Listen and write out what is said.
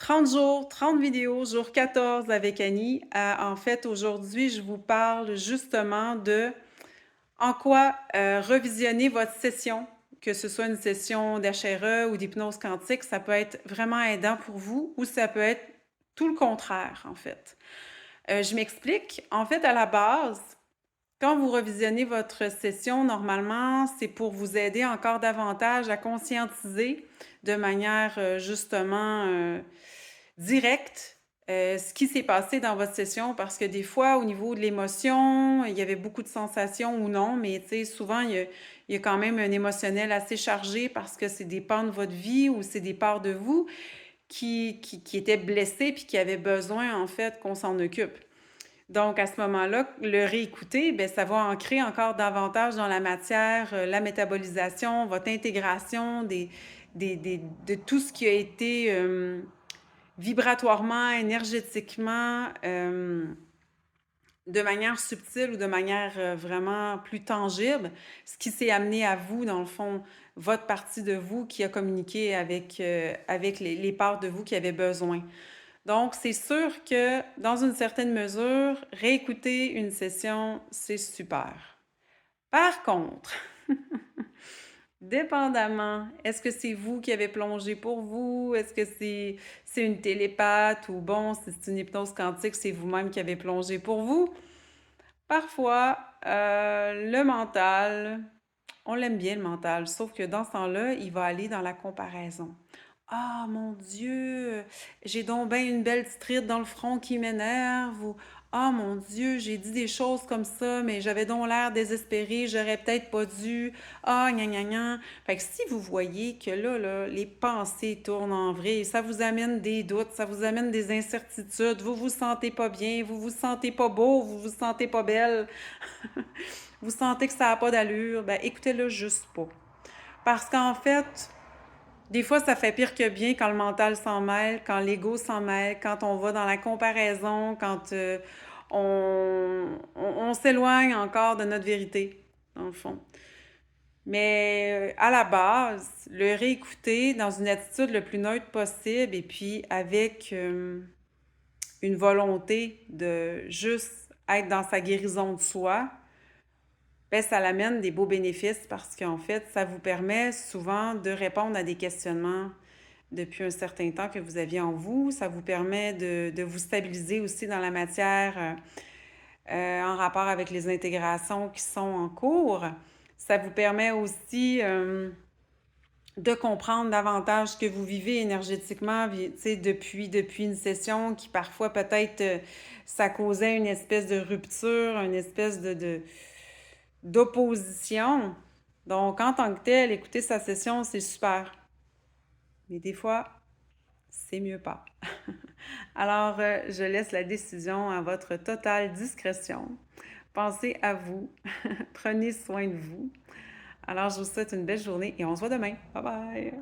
30 jours, 30 vidéos, jour 14 avec Annie. En fait, aujourd'hui, je vous parle justement de en quoi revisionner votre session, que ce soit une session d'HRE ou d'hypnose quantique, ça peut être vraiment aidant pour vous ou ça peut être tout le contraire, en fait. Je m'explique. En fait, à la base, quand vous revisionnez votre session, normalement, c'est pour vous aider encore davantage à conscientiser de manière justement directe ce qui s'est passé dans votre session parce que des fois, au niveau de l'émotion, il y avait beaucoup de sensations ou non, mais tu sais, souvent, il y a quand même un émotionnel assez chargé parce que c'est des pans de votre vie ou c'est des parts de vous qui étaient blessés puis qui avaient besoin, en fait, qu'on s'en occupe. Donc, à ce moment-là, le réécouter, bien, ça va ancrer encore davantage dans la matière, la métabolisation, votre intégration de tout ce qui a été vibratoirement, énergétiquement, de manière subtile ou de manière vraiment plus tangible, ce qui s'est amené à vous, dans le fond, votre partie de vous qui a communiqué avec les parts de vous qui avaient besoin. Donc, c'est sûr que dans une certaine mesure, réécouter une session, c'est super. Par contre, dépendamment, est-ce que c'est vous qui avez plongé pour vous? Est-ce que c'est une télépathe ou bon, si c'est une hypnose quantique, c'est vous-même qui avez plongé pour vous? Parfois, le mental, on l'aime bien le mental, sauf que dans ce temps-là, il va aller dans la comparaison. Ah mon Dieu, j'ai donc bien une belle petite ride dans le front qui m'énerve ou ah mon Dieu, j'ai dit des choses comme ça, mais j'avais donc l'air désespérée, j'aurais peut-être pas dû. Ah, gna gna gna. Fait que si vous voyez que là, les pensées tournent en vrille, ça vous amène des doutes, ça vous amène des incertitudes, vous vous sentez pas bien, vous vous sentez pas beau, vous vous sentez pas belle, vous sentez que ça n'a pas d'allure, ben écoutez-le juste pas. Parce qu'en fait, des fois, ça fait pire que bien quand le mental s'en mêle, quand l'ego s'en mêle, quand on va dans la comparaison, quand on s'éloigne encore de notre vérité, dans le fond. Mais à la base, le réécouter dans une attitude le plus neutre possible et puis avec une volonté de juste être dans sa guérison de soi, ben, ça l'amène des beaux bénéfices parce qu'en fait, ça vous permet souvent de répondre à des questionnements depuis un certain temps que vous aviez en vous. Ça vous permet de vous stabiliser aussi dans la matière en rapport avec les intégrations qui sont en cours. Ça vous permet aussi de comprendre davantage ce que vous vivez énergétiquement, depuis une session qui parfois peut-être ça causait une espèce de rupture, une espèce d'opposition. Donc, en tant que tel, écouter sa session, c'est super. Mais des fois, c'est mieux pas. Alors, je laisse la décision à votre totale discrétion. Pensez à vous. Prenez soin de vous. Alors, je vous souhaite une belle journée et on se voit demain. Bye bye!